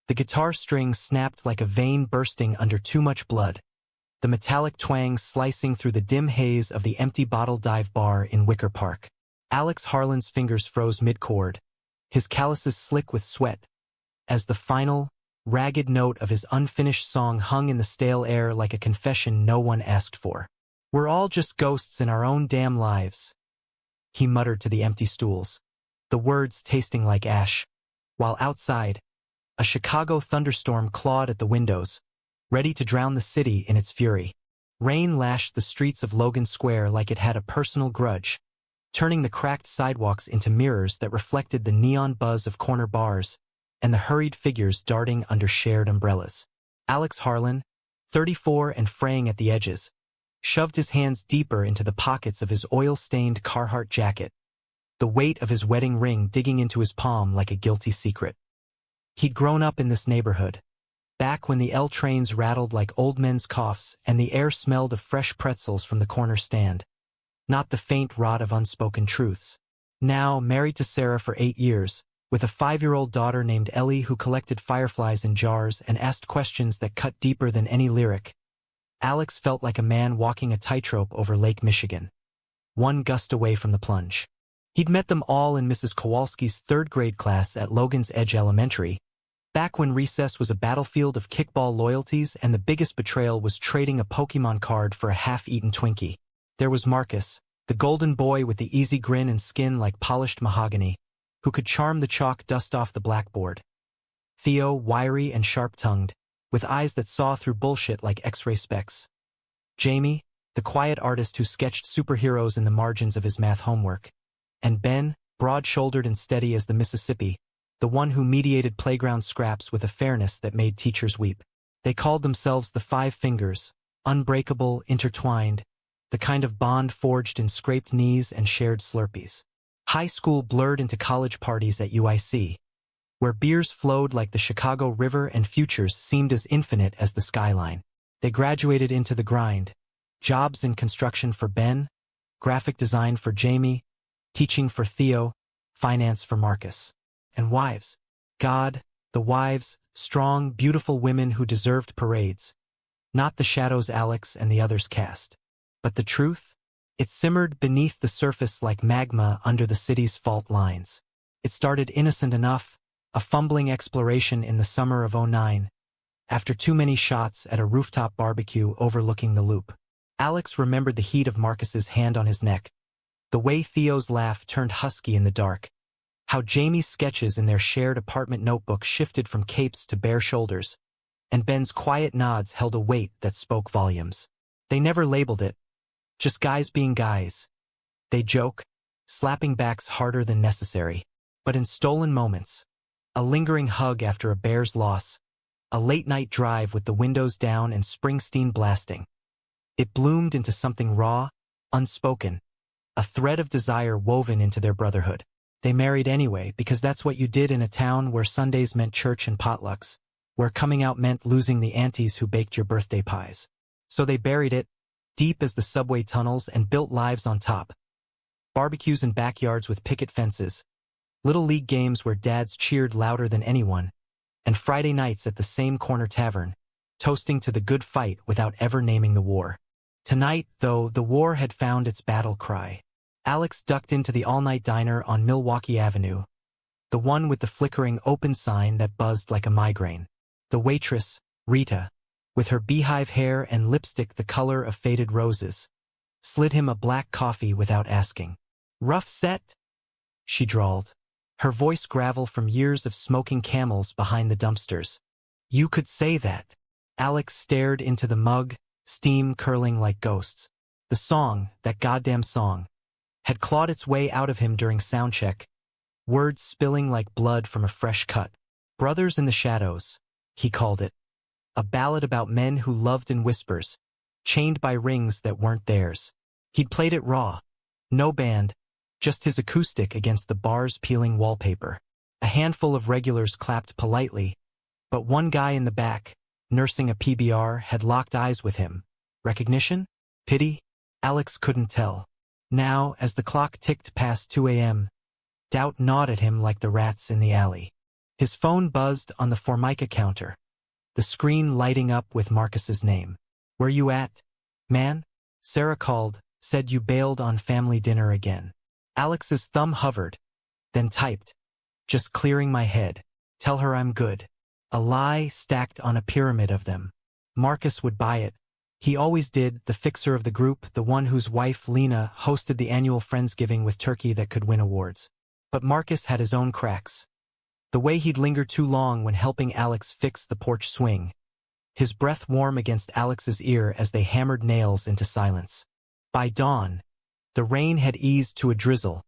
The guitar strings snapped like a vein bursting under too much blood, the metallic twang slicing through the dim haze of the empty bottle dive bar in Wicker Park. Alex Harlan's fingers froze mid-chord, his calluses slick with sweat, as the final, ragged note of his unfinished song hung in the stale air like a confession no one asked for. "We're all just ghosts in our own damn lives," he muttered to the empty stools, the words tasting like ash, while outside, a Chicago thunderstorm clawed at the windows, ready to drown the city in its fury. Rain lashed the streets of Logan Square like it had a personal grudge, turning the cracked sidewalks into mirrors that reflected the neon buzz of corner bars and the hurried figures darting under shared umbrellas. Alex Harlan, 34 and fraying at the edges, shoved his hands deeper into the pockets of his oil-stained Carhartt jacket, the weight of his wedding ring digging into his palm like a guilty secret. He'd grown up in this neighborhood, back when the L trains rattled like old men's coughs and the air smelled of fresh pretzels from the corner stand, not the faint rot of unspoken truths. Now, married to Sarah for 8 years, with a 5-year-old daughter named Ellie who collected fireflies in jars and asked questions that cut deeper than any lyric, Alex felt like a man walking a tightrope over Lake Michigan, one gust away from the plunge. He'd met them all in Mrs. Kowalski's 3rd grade class at Logan's Edge Elementary, back when recess was a battlefield of kickball loyalties and the biggest betrayal was trading a Pokemon card for a half-eaten Twinkie. There was Marcus, the golden boy with the easy grin and skin like polished mahogany, who could charm the chalk dust off the blackboard. Theo, wiry and sharp-tongued, with eyes that saw through bullshit like X-ray specs. Jamie, the quiet artist who sketched superheroes in the margins of his math homework. And Ben, broad-shouldered and steady as the Mississippi, the one who mediated playground scraps with a fairness that made teachers weep. They called themselves the Five Fingers, unbreakable, intertwined, the kind of bond forged in scraped knees and shared Slurpees. High school blurred into college parties at UIC, where beers flowed like the Chicago River and futures seemed as infinite as the skyline. They graduated into the grind, jobs in construction for Ben, graphic design for Jamie, teaching for Theo, finance for Marcus. And wives. God, the wives, strong, beautiful women who deserved parades. Not the shadows Alex and the others cast. But the truth? It simmered beneath the surface like magma under the city's fault lines. It started innocent enough, a fumbling exploration in the summer of '09, after too many shots at a rooftop barbecue overlooking the Loop. Alex remembered the heat of Marcus's hand on his neck, the way Theo's laugh turned husky in the dark, how Jamie's sketches in their shared apartment notebook shifted from capes to bare shoulders, and Ben's quiet nods held a weight that spoke volumes. They never labeled it, just guys being guys. They'd joke, slapping backs harder than necessary, but in stolen moments, a lingering hug after a Bears loss, a late-night drive with the windows down and Springsteen blasting. It bloomed into something raw, unspoken, a thread of desire woven into their brotherhood. They married anyway because that's what you did in a town where Sundays meant church and potlucks, where coming out meant losing the aunties who baked your birthday pies. So they buried it, deep as the subway tunnels, and built lives on top. Barbecues in backyards with picket fences, little league games where dads cheered louder than anyone, and Friday nights at the same corner tavern, toasting to the good fight without ever naming the war. Tonight, though, the war had found its battle cry. Alex ducked into the all-night diner on Milwaukee Avenue, the one with the flickering open sign that buzzed like a migraine. The waitress, Rita, with her beehive hair and lipstick the color of faded roses, slid him a black coffee without asking. "Rough set?" she drawled, her voice gravel from years of smoking Camels behind the dumpsters. "You could say that." Alex stared into the mug, steam curling like ghosts. The song, that goddamn song, had clawed its way out of him during soundcheck, words spilling like blood from a fresh cut. Brothers in the Shadows, he called it. A ballad about men who loved in whispers, chained by rings that weren't theirs. He'd played it raw. No band, just his acoustic against the bar's peeling wallpaper. A handful of regulars clapped politely, but one guy in the back, nursing a PBR, had locked eyes with him. Recognition? Pity? Alex couldn't tell. Now, as the clock ticked past 2 a.m., doubt gnawed at him like the rats in the alley. His phone buzzed on the Formica counter, the screen lighting up with Marcus's name. "Where you at, man?" Sarah called, said you bailed on family dinner again. Alex's thumb hovered, then typed, "Just clearing my head. Tell her I'm good." A lie stacked on a pyramid of them. Marcus would buy it. He always did, the fixer of the group, the one whose wife, Lena, hosted the annual Friendsgiving with turkey that could win awards. But Marcus had his own cracks. The way he'd linger too long when helping Alex fix the porch swing. His breath warm against Alex's ear as they hammered nails into silence. By dawn, the rain had eased to a drizzle,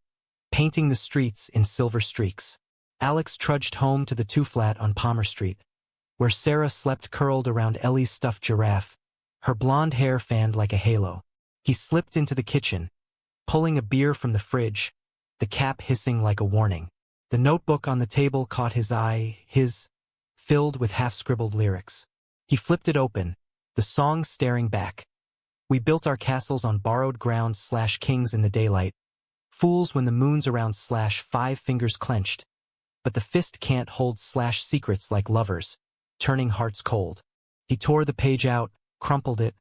painting the streets in silver streaks. Alex trudged home to the two-flat on Palmer Street, where Sarah slept curled around Ellie's stuffed giraffe, her blonde hair fanned like a halo. He slipped into the kitchen, pulling a beer from the fridge, the cap hissing like a warning. The notebook on the table caught his eye, filled with half-scribbled lyrics. He flipped it open, the song staring back. "We built our castles on borrowed ground / kings in the daylight. Fools when the moon's around / 5 fingers clenched. But the fist can't hold / secrets like lovers, turning hearts cold." He tore the page out, crumpled it,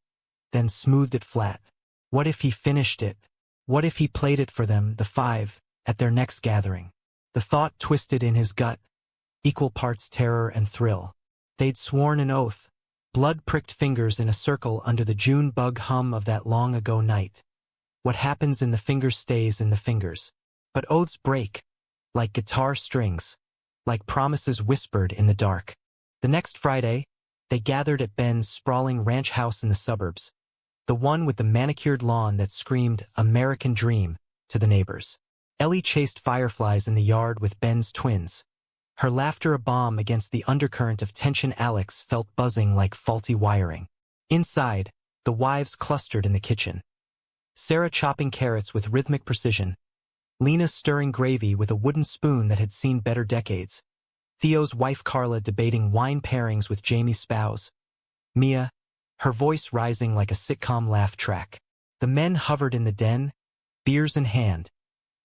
then smoothed it flat. What if he finished it? What if he played it for them, the 5, at their next gathering? The thought twisted in his gut, equal parts terror and thrill. They'd sworn an oath, blood-pricked fingers in a circle under the June bug hum of that long-ago night. What happens in the fingers stays in the fingers. But oaths break, like guitar strings, like promises whispered in the dark. The next Friday, they gathered at Ben's sprawling ranch house in the suburbs, the one with the manicured lawn that screamed American Dream to the neighbors. Ellie chased fireflies in the yard with Ben's twins. Her laughter a bomb against the undercurrent of tension Alex felt buzzing like faulty wiring. Inside, the wives clustered in the kitchen. Sarah chopping carrots with rhythmic precision. Lena stirring gravy with a wooden spoon that had seen better decades. Theo's wife Carla debating wine pairings with Jamie's spouse. Mia, her voice rising like a sitcom laugh track. The men hovered in the den, beers in hand.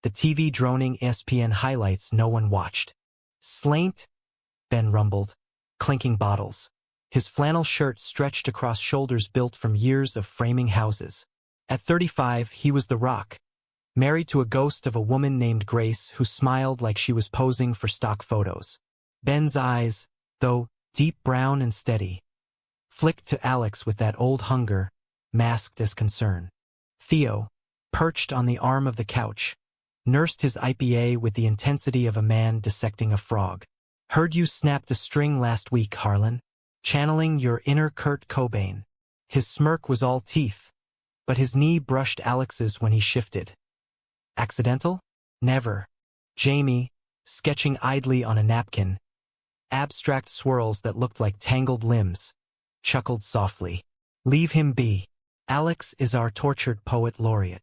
The TV droning ESPN highlights no one watched. "Slaint," Ben rumbled, clinking bottles. His flannel shirt stretched across shoulders built from years of framing houses. At 35, he was the Rock, married to a ghost of a woman named Grace who smiled like she was posing for stock photos. Ben's eyes, though deep brown and steady, flicked to Alex with that old hunger, masked as concern. Theo, perched on the arm of the couch, nursed his IPA with the intensity of a man dissecting a frog. "Heard you snapped a string last week, Harlan. Channeling your inner Kurt Cobain." His smirk was all teeth, but his knee brushed Alex's when he shifted. "Accidental? Never." Jamie, sketching idly on a napkin, abstract swirls that looked like tangled limbs, chuckled softly. "Leave him be. Alex is our tortured poet laureate."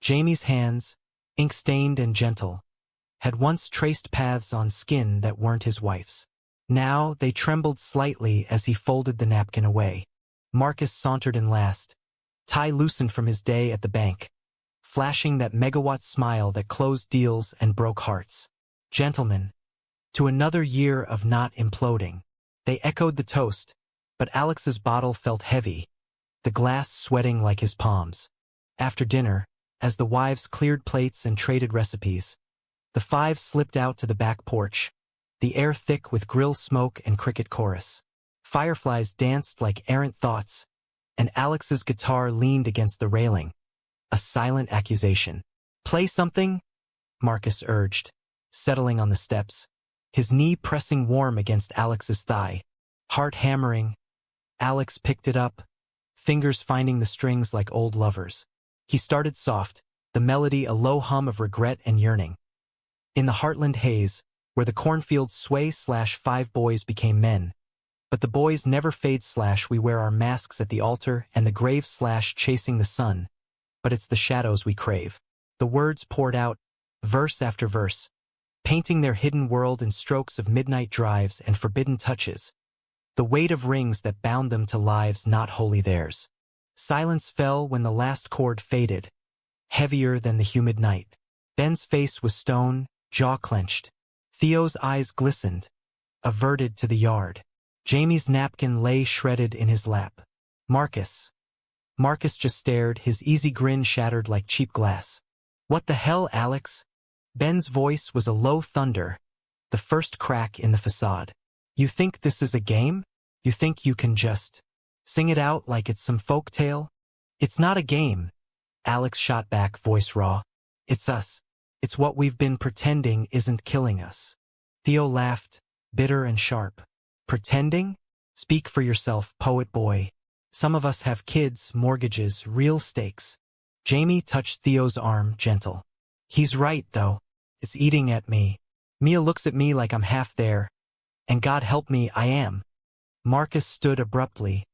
Jamie's hands, ink-stained and gentle, had once traced paths on skin that weren't his wife's. Now they trembled slightly as he folded the napkin away. Marcus sauntered in last, tie loosened from his day at the bank, flashing that megawatt smile that closed deals and broke hearts. "Gentlemen, to another year of not imploding." They echoed the toast, but Alex's bottle felt heavy, the glass sweating like his palms. After dinner, as the wives cleared plates and traded recipes, the 5 slipped out to the back porch, the air thick with grill smoke and cricket chorus. Fireflies danced like errant thoughts, and Alex's guitar leaned against the railing, a silent accusation. "Play something?" Marcus urged, settling on the steps, his knee pressing warm against Alex's thigh. Heart hammering, Alex picked it up, fingers finding the strings like old lovers. He started soft, the melody a low hum of regret and yearning. In the Heartland haze, where the cornfields sway / 5 boys became men. But the boys never fade / we wear our masks at the altar and the grave / chasing the sun. But it's the shadows we crave. The words poured out, verse after verse, painting their hidden world in strokes of midnight drives and forbidden touches, the weight of rings that bound them to lives not wholly theirs. Silence fell when the last chord faded, heavier than the humid night. Ben's face was stone, jaw clenched. Theo's eyes glistened, averted to the yard. Jamie's napkin lay shredded in his lap. Marcus. Marcus just stared, his easy grin shattered like cheap glass. What the hell, Alex? Ben's voice was a low thunder, the first crack in the facade. You think this is a game? You think you can just sing it out like it's some folk tale? It's not a game. Alex shot back, voice raw. It's us. It's what we've been pretending isn't killing us. Theo laughed, bitter and sharp. Pretending? Speak for yourself, poet boy. Some of us have kids, mortgages, real stakes. Jamie touched Theo's arm, gentle. He's right, though. It's eating at me. Mia looks at me like I'm half there. And God help me, I am. Marcus stood abruptly,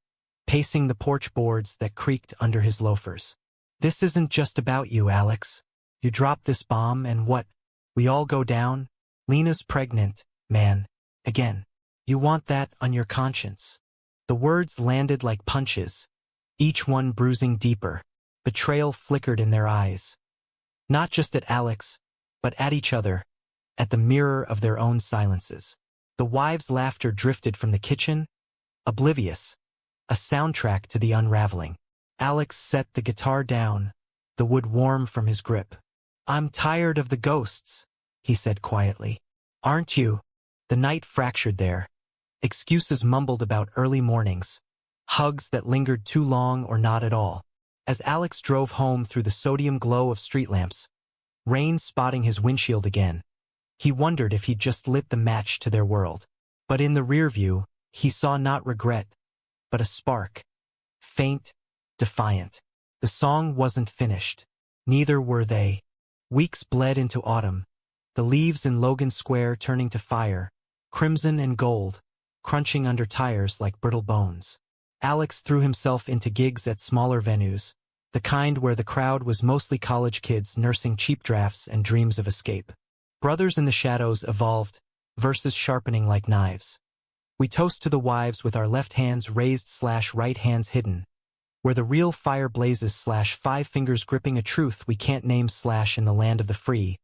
pacing the porch boards that creaked under his loafers. This isn't just about you, Alex. You drop this bomb and what? We all go down? Lena's pregnant, man. Again. You want that on your conscience. The words landed like punches, each one bruising deeper. Betrayal flickered in their eyes. Not just at Alex, but at each other, at the mirror of their own silences. The wives' laughter drifted from the kitchen, oblivious, a soundtrack to the unraveling. Alex set the guitar down, the wood warm from his grip. I'm tired of the ghosts, he said quietly. Aren't you? The night fractured there. Excuses mumbled about early mornings, hugs that lingered too long or not at all. As Alex drove home through the sodium glow of street lamps, rain spotting his windshield again, he wondered if he'd just lit the match to their world. But in the rear view, he saw not regret, but a spark. Faint, defiant. The song wasn't finished. Neither were they. Weeks bled into autumn, the leaves in Logan Square turning to fire, crimson and gold, crunching under tires like brittle bones. Alex threw himself into gigs at smaller venues, the kind where the crowd was mostly college kids nursing cheap drafts and dreams of escape. Brothers in the Shadows evolved, verses sharpening like knives. We toast to the wives with our left hands raised/right hands hidden, where the real fire blazes/5 fingers gripping a truth we can't name/in the land of the free,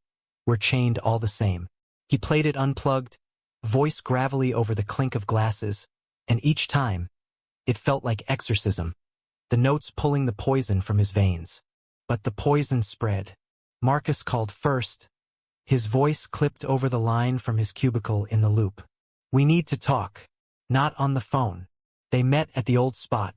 we're chained all the same. He played it unplugged, voice gravelly over the clink of glasses, and each time, it felt like exorcism, the notes pulling the poison from his veins. But the poison spread. Marcus called first, his voice clipped over the line from his cubicle in the loop. We need to talk. Not on the phone. They met at the old spot,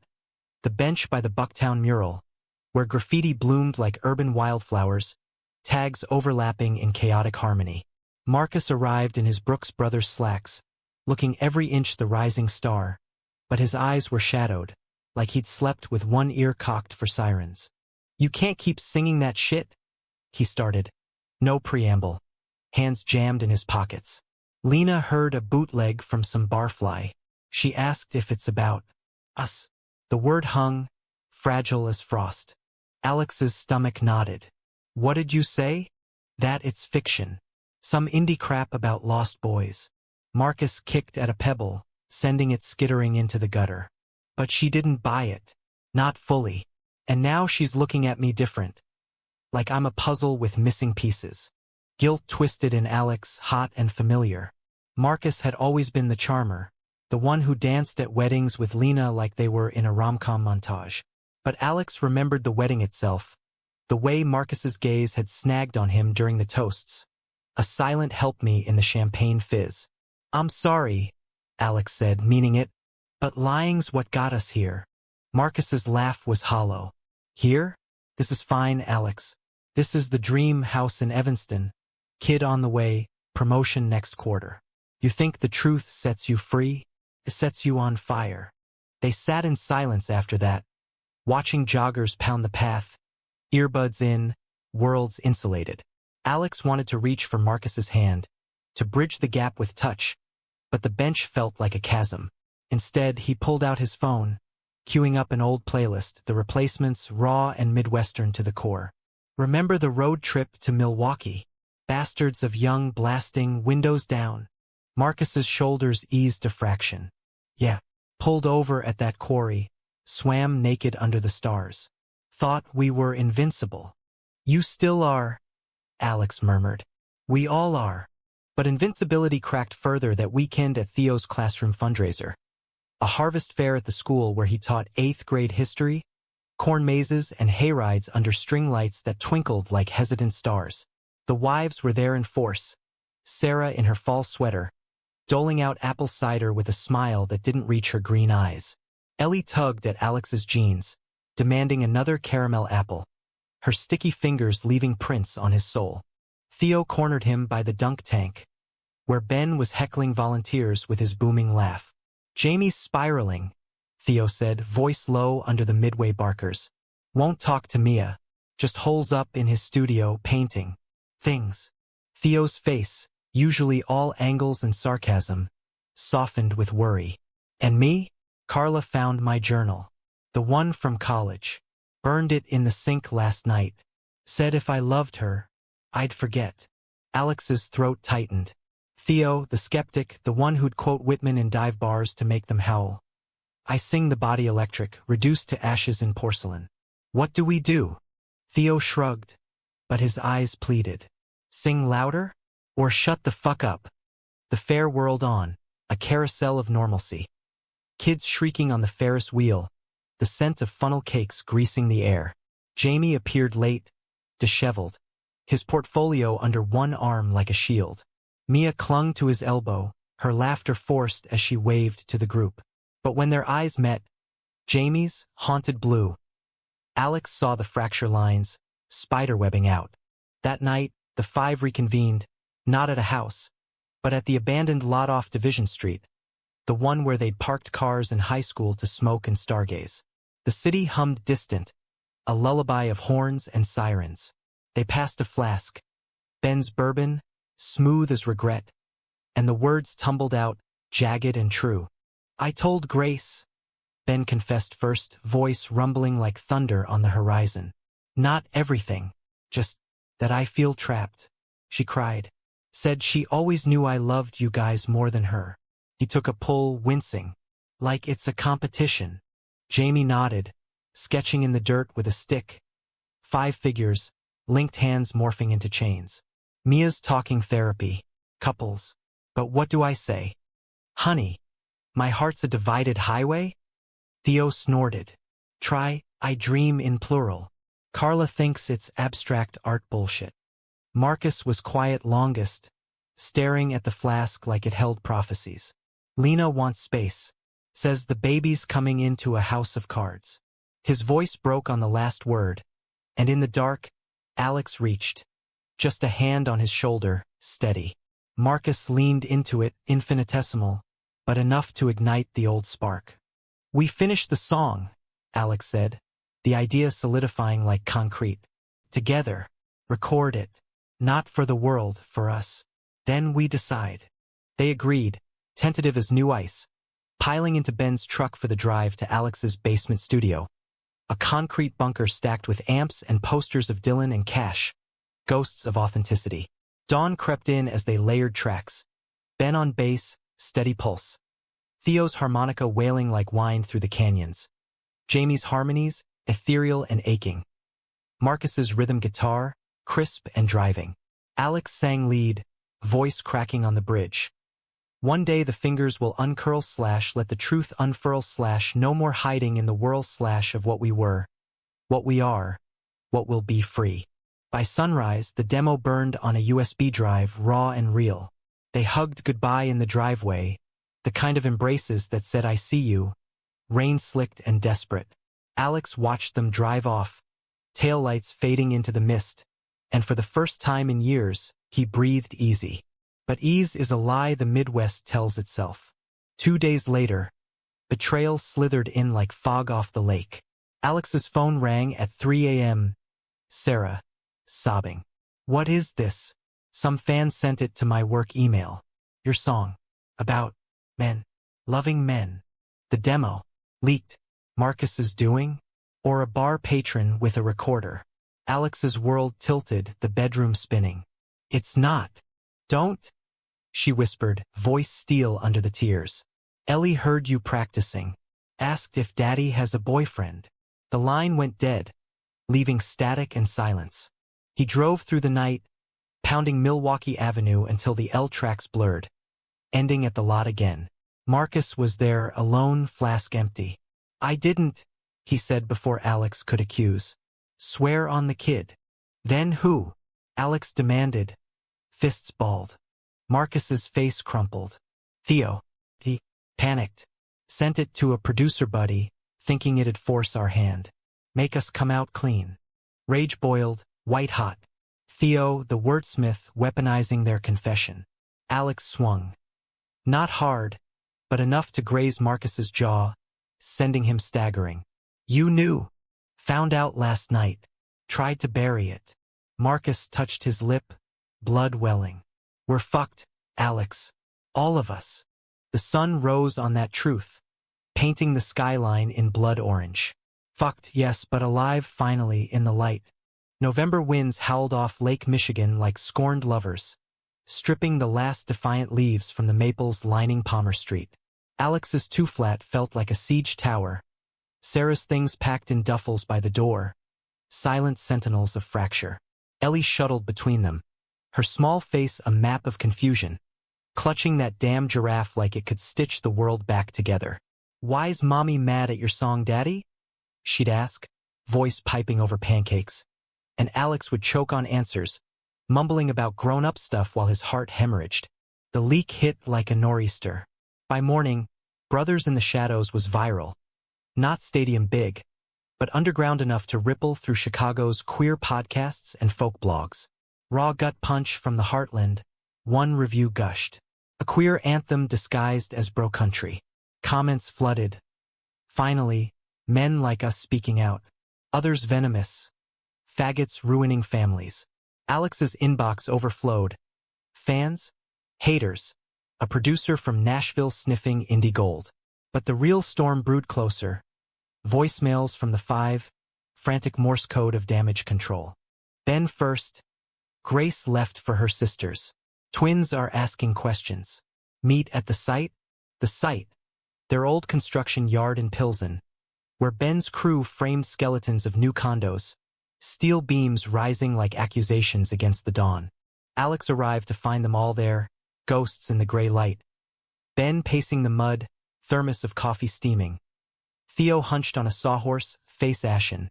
the bench by the Bucktown mural, where graffiti bloomed like urban wildflowers, tags overlapping in chaotic harmony. Marcus arrived in his Brooks Brothers slacks, looking every inch the rising star, but his eyes were shadowed, like he'd slept with one ear cocked for sirens. You can't keep singing that shit, he started. No preamble. Hands jammed in his pockets. Lena heard a bootleg from some barfly. She asked if it's about us. The word hung, fragile as frost. Alex's stomach nodded. What did you say? That it's fiction. Some indie crap about lost boys. Marcus kicked at a pebble, sending it skittering into the gutter. But she didn't buy it. Not fully. And now she's looking at me different. Like I'm a puzzle with missing pieces. Guilt twisted in Alex, hot and familiar. Marcus had always been the charmer, the one who danced at weddings with Lena like they were in a rom-com montage. But Alex remembered the wedding itself, the way Marcus's gaze had snagged on him during the toasts. A silent help me in the champagne fizz. I'm sorry, Alex said, meaning it, but lying's what got us here. Marcus's laugh was hollow. Here? This is fine, Alex. This is the dream house in Evanston. Kid on the way, promotion next quarter. You think the truth sets you free? It sets you on fire. They sat in silence after that, watching joggers pound the path, earbuds in, worlds insulated. Alex wanted to reach for Marcus's hand, to bridge the gap with touch, but the bench felt like a chasm. Instead, he pulled out his phone, queuing up an old playlist, the replacements raw and Midwestern to the core. Remember the road trip to Milwaukee? Bastards of Young blasting, windows down. Marcus's shoulders eased a fraction. Yeah, pulled over at that quarry, swam naked under the stars. Thought we were invincible. You still are, Alex murmured. We all are. But invincibility cracked further that weekend at Theo's classroom fundraiser. A harvest fair at the school where he taught 8th grade history, corn mazes and hayrides under string lights that twinkled like hesitant stars. The wives were there in force, Sarah in her fall sweater, doling out apple cider with a smile that didn't reach her green eyes. Ellie tugged at Alex's jeans, demanding another caramel apple, her sticky fingers leaving prints on his soul. Theo cornered him by the dunk tank, where Ben was heckling volunteers with his booming laugh. "Jamie's spiraling," Theo said, voice low under the midway barkers. "Won't talk to Mia. Just holes up in his studio painting things." Theo's face, usually all angles and sarcasm, softened with worry. "And me? Carla found my journal. The one from college. Burned it in the sink last night. Said if I loved her, I'd forget." Alex's throat tightened. Theo, the skeptic, the one who'd quote Whitman in dive bars to make them howl. "I sing the body electric, reduced to ashes in porcelain. What do we do?" Theo shrugged, but his eyes pleaded. "Sing louder? Or shut the fuck up." The fair whirled on, a carousel of normalcy. Kids shrieking on the Ferris wheel, the scent of funnel cakes greasing the air. Jamie appeared late, disheveled, his portfolio under one arm like a shield. Mia clung to his elbow, her laughter forced as she waved to the group. But when their eyes met, Jamie's haunted blue. Alex saw the fracture lines, spiderwebbing out. That night, the five reconvened, not at a house, but at the abandoned lot off Division Street, the one where they'd parked cars in high school to smoke and stargaze. The city hummed distant, a lullaby of horns and sirens. They passed a flask, Ben's bourbon, smooth as regret, and the words tumbled out, jagged and true. "I told Grace," Ben confessed first, voice rumbling like thunder on the horizon. "Not everything, just that I feel trapped," she cried. "Said she always knew I loved you guys more than her." He took a pull, wincing. "Like it's a competition." Jamie nodded, sketching in the dirt with a stick. 5 figures, linked hands morphing into chains. Mia's talking therapy, couples. But what do I say? "Honey, my heart's a divided highway?" Theo snorted. "Try, I dream in plural." Carla thinks it's abstract art bullshit. Marcus was quiet longest, staring at the flask like it held prophecies. "Lena wants space. Says the baby's coming into a house of cards." His voice broke on the last word, and in the dark, Alex reached. Just a hand on his shoulder, steady. Marcus leaned into it, infinitesimal, but enough to ignite the old spark. "We finished the song," Alex said, the idea solidifying like concrete. "Together. Record it. Not for the world, for us. Then we decide." They agreed, tentative as new ice, piling into Ben's truck for the drive to Alex's basement studio. A concrete bunker stacked with amps and posters of Dylan and Cash, ghosts of authenticity. Dawn crept in as they layered tracks. Ben on bass, steady pulse. Theo's harmonica wailing like wine through the canyons. Jamie's harmonies, ethereal and aching. Marcus's rhythm guitar, crisp and driving. Alex sang lead, voice cracking on the bridge. "One day the fingers will uncurl / let the truth unfurl / no more hiding in the whirl / of what we were, what we are, what will be free." By sunrise, the demo burned on a USB drive, raw and real. They hugged goodbye in the driveway, the kind of embraces that said "I see you," rain-slicked and desperate. Alex watched them drive off, taillights fading into the mist, and for the first time in years, he breathed easy. But ease is a lie the Midwest tells itself. 2 days later, betrayal slithered in like fog off the lake. Alex's phone rang at 3 a.m. Sarah, sobbing. "What is this? Some fan sent it to my work email. Your song. About men. Loving men. The demo. Leaked. Marcus is doing? Or a bar patron with a recorder?" Alex's world tilted, the bedroom spinning. "It's not. Don't," she whispered, voice steel under the tears. "Ellie heard you practicing. Asked if Daddy has a boyfriend." The line went dead, leaving static and silence. He drove through the night, pounding Milwaukee Avenue until the L tracks blurred, ending at the lot again. Marcus was there, alone, flask empty. "I didn't," he said before Alex could accuse. "Swear on the kid." "Then who?" Alex demanded, fists balled. Marcus's face crumpled. "Theo." He panicked. "Sent it to a producer buddy, thinking it'd force our hand. Make us come out clean." Rage boiled, white hot. Theo, the wordsmith, weaponizing their confession. Alex swung. Not hard, but enough to graze Marcus's jaw, sending him staggering. "You knew. Found out last night. Tried to bury it." Marcus touched his lip, blood welling. "We're fucked, Alex. All of us." The sun rose on that truth, painting the skyline in blood orange. Fucked, yes, but alive finally in the light. November winds howled off Lake Michigan like scorned lovers, stripping the last defiant leaves from the maples lining Palmer Street. Alex's two-flat felt like a siege tower. Sarah's things packed in duffels by the door, silent sentinels of fracture. Ellie shuttled between them, her small face a map of confusion, clutching that damn giraffe like it could stitch the world back together. "Why's Mommy mad at your song, Daddy?" she'd ask, voice piping over pancakes. And Alex would choke on answers, mumbling about grown-up stuff while his heart hemorrhaged. The leak hit like a nor'easter. By morning, Brothers in the Shadows was viral. Not stadium big, but underground enough to ripple through Chicago's queer podcasts and folk blogs. Raw gut punch from the heartland, one review gushed. A queer anthem disguised as bro country. Comments flooded. Finally, men like us speaking out. Others venomous. Faggots ruining families. Alex's inbox overflowed. Fans? Haters. A producer from Nashville sniffing indie gold. But the real storm brewed closer. Voicemails from the Five, frantic Morse code of damage control. Ben first. Grace left for her sisters. Twins are asking questions. Meet at the site? The site. Their old construction yard in Pilsen, where Ben's crew framed skeletons of new condos, steel beams rising like accusations against the dawn. Alex arrived to find them all there, ghosts in the gray light. Ben pacing the mud, thermos of coffee steaming. Theo hunched on a sawhorse, face ashen.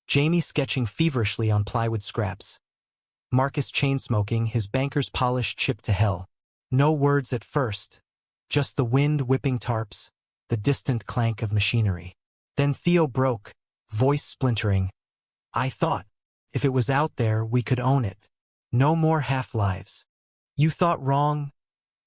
Jamie sketching feverishly on plywood scraps. Marcus chain-smoking, his banker's polish chipped to hell. No words at first, just the wind whipping tarps, the distant clank of machinery. Then Theo broke, voice splintering. "I thought, if it was out there, we could own it. No more half-lives." "You thought wrong,"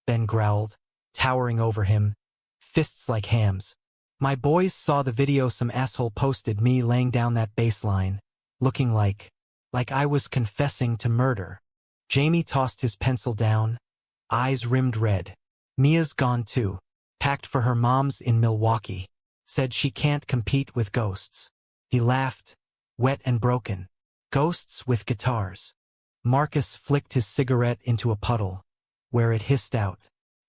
Ben growled, towering over him, fists like hams. "My boys saw the video some asshole posted, me laying down that bass line, looking like I was confessing to murder." Jamie tossed his pencil down, eyes rimmed red. "Mia's gone too. Packed for her mom's in Milwaukee. Said she can't compete with ghosts." He laughed, wet and broken. "Ghosts with guitars." Marcus flicked his cigarette into a puddle, where it hissed out.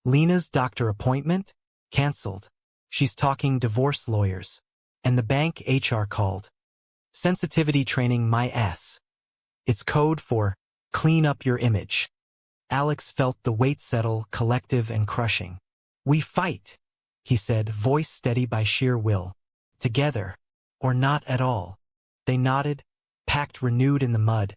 "Lena's doctor appointment? Cancelled. She's talking divorce lawyers. And the bank HR called. Sensitivity training my ass. It's code for clean up your image." Alex felt the weight settle, collective and crushing. "We fight," he said, voice steady by sheer will. "Together, or not at all." They nodded, packed renewed in the mud,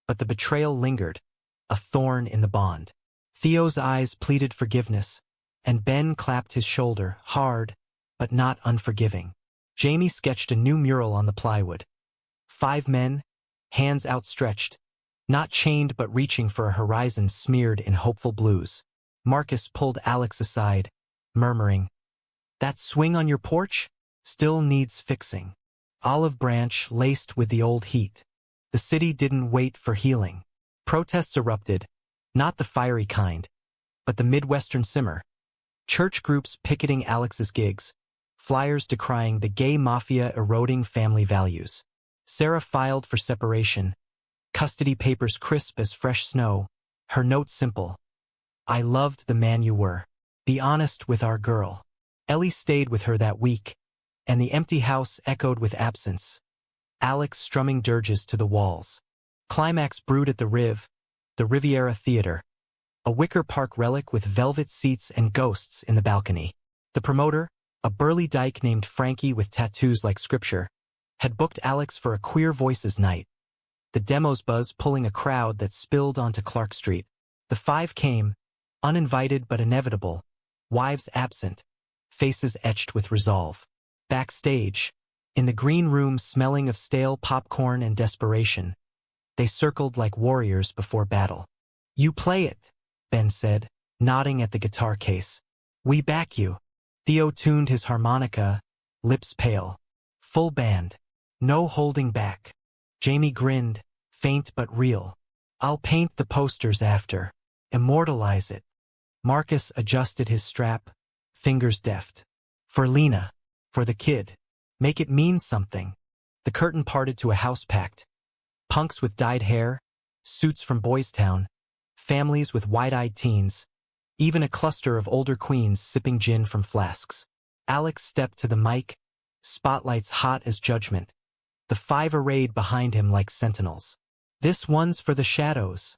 but the betrayal lingered, a thorn in the bond. Theo's eyes pleaded forgiveness, and Ben clapped his shoulder, hard, but not unforgiving. Jamie sketched a new mural on the plywood. 5 men, hands outstretched, not chained but reaching for a horizon smeared in hopeful blues. Marcus pulled Alex aside, murmuring, "That swing on your porch still needs fixing." Olive branch laced with the old heat. The city didn't wait for healing. Protests erupted, not the fiery kind, but the Midwestern simmer. Church groups picketing Alex's gigs, flyers decrying the gay mafia eroding family values. Sarah filed for separation, custody papers crisp as fresh snow, her note simple. "I loved the man you were. Be honest with our girl." Ellie stayed with her that week, and the empty house echoed with absence. Alex strumming dirges to the walls. Climax brewed at the Riv, the Riviera Theater, a Wicker Park relic with velvet seats and ghosts in the balcony. The promoter, a burly dyke named Frankie with tattoos like scripture, had booked Alex for a Queer Voices night. The demos buzz pulling a crowd that spilled onto Clark Street. The five came, uninvited but inevitable, wives absent, faces etched with resolve. Backstage, in the green room smelling of stale popcorn and desperation, they circled like warriors before battle. "You play it," Ben said, nodding at the guitar case. "We back you." Theo tuned his harmonica, lips pale. Full band. No holding back. Jamie grinned, faint but real. "I'll paint the posters after. Immortalize it." Marcus adjusted his strap, fingers deft. "For Lena. For the kid. Make it mean something." The curtain parted to a house packed. Punks with dyed hair, suits from Boys Town, families with wide-eyed teens, even a cluster of older queens sipping gin from flasks. Alex stepped to the mic, spotlights hot as judgment. The five arrayed behind him like sentinels. "This one's for the shadows,"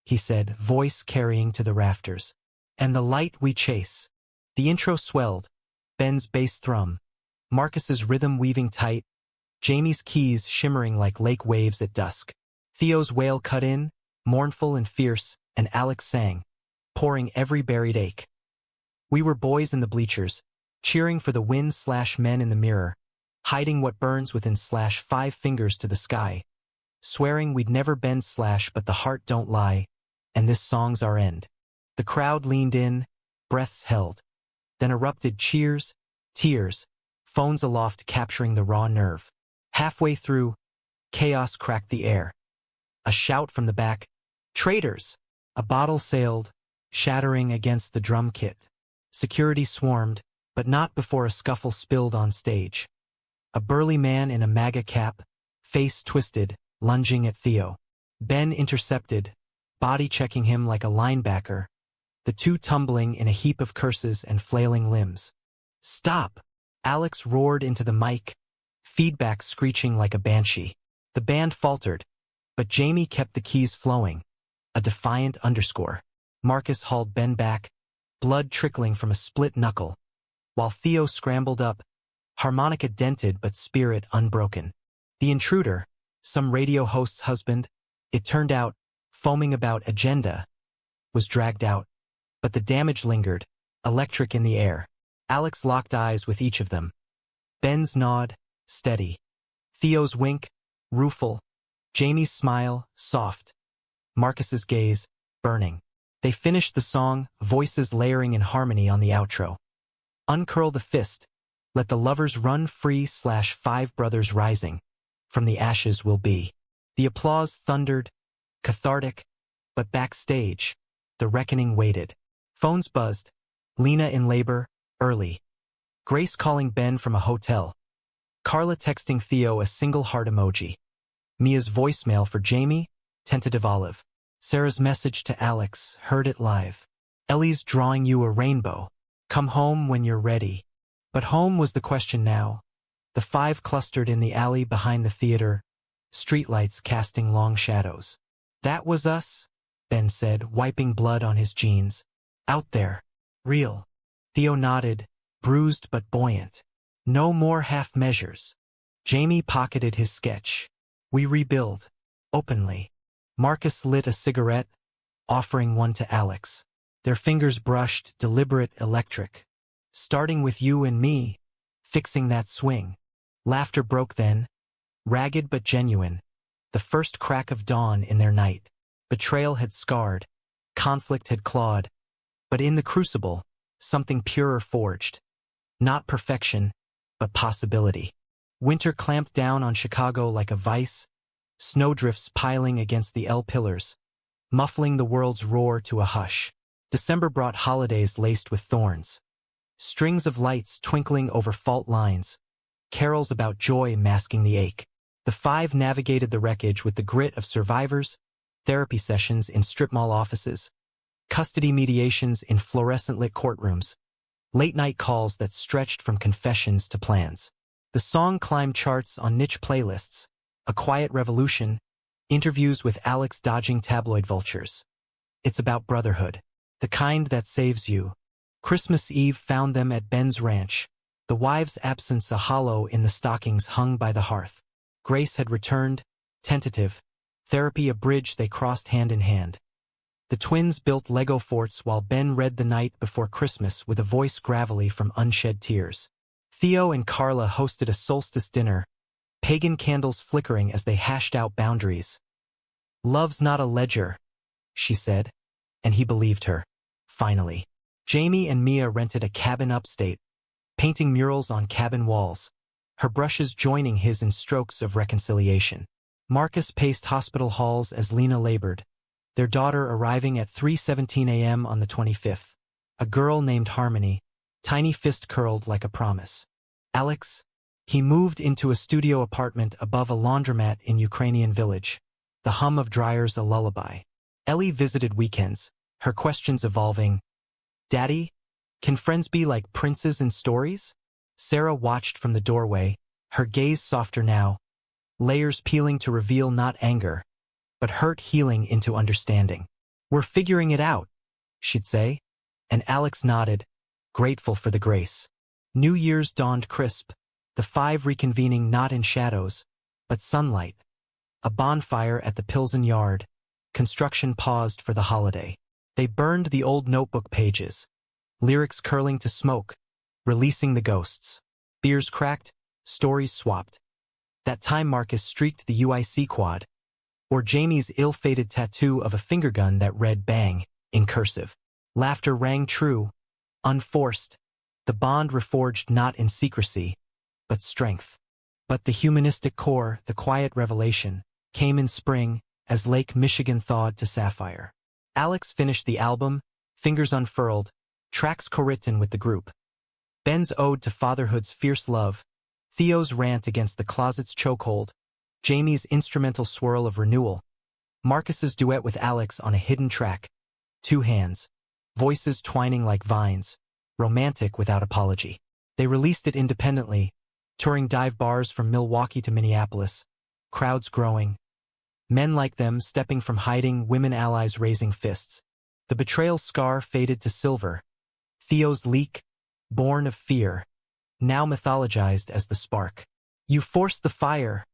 he said, voice carrying to the rafters. "And the light we chase." The intro swelled, Ben's bass thrum, Marcus's rhythm weaving tight, Jamie's keys shimmering like lake waves at dusk. Theo's wail cut in, mournful and fierce, and Alex sang, pouring every buried ache. We were boys in the bleachers, cheering for the wind/men in the mirror, hiding what burns within /5 fingers to the sky, swearing we'd never bend/ but the heart don't lie, and this song's our end. The crowd leaned in, breaths held, then erupted cheers, tears, phones aloft capturing the raw nerve. Halfway through, chaos cracked the air. A shout from the back, "Traitors!" A bottle sailed, shattering against the drum kit. Security swarmed, but not before a scuffle spilled on stage. A burly man in a MAGA cap, face twisted, lunging at Theo. Ben intercepted, body-checking him like a linebacker, the two tumbling in a heap of curses and flailing limbs. "Stop!" Alex roared into the mic, feedback screeching like a banshee. The band faltered, but Jamie kept the keys flowing, a defiant underscore. Marcus hauled Ben back, blood trickling from a split knuckle, while Theo scrambled up, harmonica dented but spirit unbroken. The intruder, some radio host's husband, it turned out, foaming about agenda, was dragged out. But the damage lingered, electric in the air. Alex locked eyes with each of them. Ben's nod, steady. Theo's wink, rueful. Jamie's smile, soft. Marcus's gaze, burning. They finished the song, voices layering in harmony on the outro. "Uncurl the fist. Let the lovers run free/5 brothers rising. From the ashes will be." The applause thundered, cathartic, but backstage, the reckoning waited. Phones buzzed. Lena in labor, early. Grace calling Ben from a hotel. Carla texting Theo a single heart emoji. Mia's voicemail for Jamie, tentative olive. Sarah's message to Alex, heard it live. Ellie's drawing you a rainbow. Come home when you're ready. But home was the question now. The five clustered in the alley behind the theater, streetlights casting long shadows. "That was us," Ben said, wiping blood on his jeans. "Out there. Real." Theo nodded, bruised but buoyant. "No more half measures." Jamie pocketed his sketch. "We rebuild. Openly." Marcus lit a cigarette, offering one to Alex. Their fingers brushed, deliberate, electric. "Starting with you and me, fixing that swing." Laughter broke then, ragged but genuine. The first crack of dawn in their night. Betrayal had scarred, conflict had clawed, but in the crucible, something purer forged. Not perfection, but possibility. Winter clamped down on Chicago like a vice, snowdrifts piling against the L pillars, muffling the world's roar to a hush. December brought holidays laced with thorns. Strings of lights twinkling over fault lines, carols about joy masking the ache. The five navigated the wreckage with the grit of survivors, therapy sessions in strip mall offices, custody mediations in fluorescent-lit courtrooms, late-night calls that stretched from confessions to plans. The song climbed charts on niche playlists, a quiet revolution, Interviews with Alex dodging tabloid vultures. It's about brotherhood. The kind that saves you. Christmas Eve found them at Ben's ranch. The wife's absence a hollow in the stockings hung by the hearth. Grace had returned, tentative. Therapy a bridge they crossed hand in hand. The twins built Lego forts while Ben read The Night Before Christmas with a voice gravelly from unshed tears. Theo and Carla hosted a solstice dinner, pagan candles flickering as they hashed out boundaries. "Love's not a ledger," she said, and he believed her. Finally. Jamie and Mia rented a cabin upstate, painting murals on cabin walls, her brushes joining his in strokes of reconciliation. Marcus paced hospital halls as Lena labored, their daughter arriving at 3:17 a.m. on the 25th. A girl named Harmony, tiny fist curled like a promise. Alex? He moved into a studio apartment above a laundromat in Ukrainian village, the hum of dryers a lullaby. Ellie visited weekends, her questions evolving. "Daddy? Can friends be like princes in stories?" Sarah watched from the doorway, her gaze softer now, layers peeling to reveal not anger, but hurt healing into understanding. "We're figuring it out," she'd say, and Alex nodded, grateful for the grace. New Year's dawned crisp, the five reconvening not in shadows, but sunlight. A bonfire at the Pilsen yard. Construction paused for the holiday. They burned the old notebook pages, lyrics curling to smoke, releasing the ghosts. Beers cracked, stories swapped. That time Marcus streaked the UIC quad, or Jamie's ill-fated tattoo of a finger gun that read "bang" in cursive. Laughter rang true, unforced, the bond reforged not in secrecy, but strength. But the humanistic core, the quiet revelation, came in spring as Lake Michigan thawed to sapphire. Alex finished the album, fingers unfurled, tracks co-written with the group. Ben's ode to fatherhood's fierce love, Theo's rant against the closet's chokehold, Jamie's instrumental swirl of renewal, Marcus's duet with Alex on a hidden track, two hands, voices twining like vines, romantic without apology. They released it independently, touring dive bars from Milwaukee to Minneapolis, crowds growing. Men like them stepping from hiding, women allies raising fists. The betrayal scar faded to silver. Theo's leak, born of fear, now mythologized as the spark. "You forced the fire,"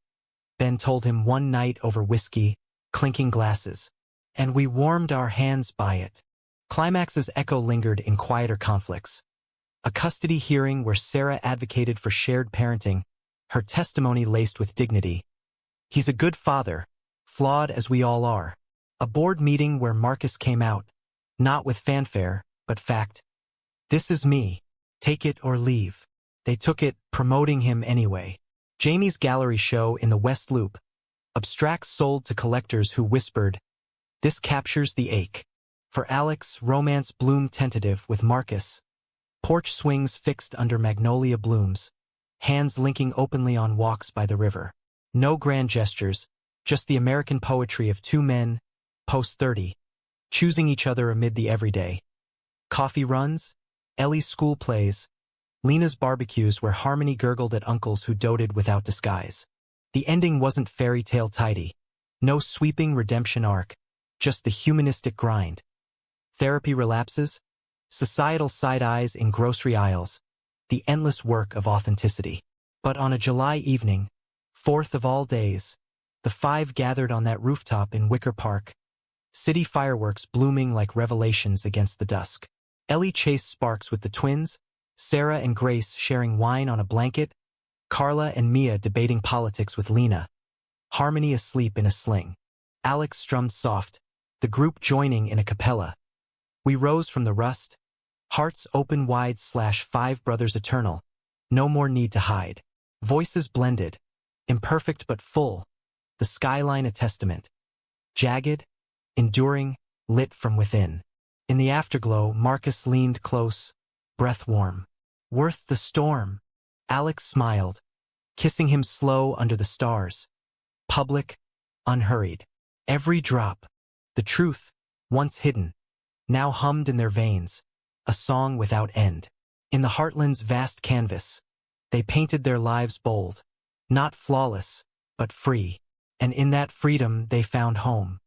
Ben told him one night over whiskey, clinking glasses. "And we warmed our hands by it." Climax's echo lingered in quieter conflicts. A custody hearing where Sarah advocated for shared parenting, her testimony laced with dignity. "He's a good father, flawed as we all are." A board meeting where Marcus came out, not with fanfare, but fact. "This is me. Take it or leave." They took it, promoting him anyway. Jamie's gallery show in the West Loop. Abstracts sold to collectors who whispered, "This captures the ache." For Alex, romance bloomed tentative with Marcus. Porch swings fixed under magnolia blooms, hands linking openly on walks by the river. No grand gestures, just the American poetry of two men, post-30, choosing each other amid the everyday. Coffee runs, Ellie's school plays, Lena's barbecues where Harmony gurgled at uncles who doted without disguise. The ending wasn't fairy tale tidy. No sweeping redemption arc, just the humanistic grind. Therapy relapses, societal side-eyes in grocery aisles, the endless work of authenticity. But on a July evening, 4th of all days, the five gathered on that rooftop in Wicker Park, city fireworks blooming like revelations against the dusk. Ellie chased sparks with the twins, Sarah and Grace sharing wine on a blanket, Carla and Mia debating politics with Lena, Harmony asleep in a sling. Alex strummed soft, the group joining in a cappella. We rose from the rust, hearts open wide / five brothers eternal, no more need to hide. Voices blended, imperfect but full, the skyline a testament. Jagged, enduring, lit from within. In the afterglow, Marcus leaned close, breath warm. "Worth the storm." Alex smiled, kissing him slow under the stars. Public, unhurried. Every drop, the truth, once hidden, now hummed in their veins, a song without end. In the heartland's vast canvas, they painted their lives bold, not flawless, but free. and in that freedom they found home.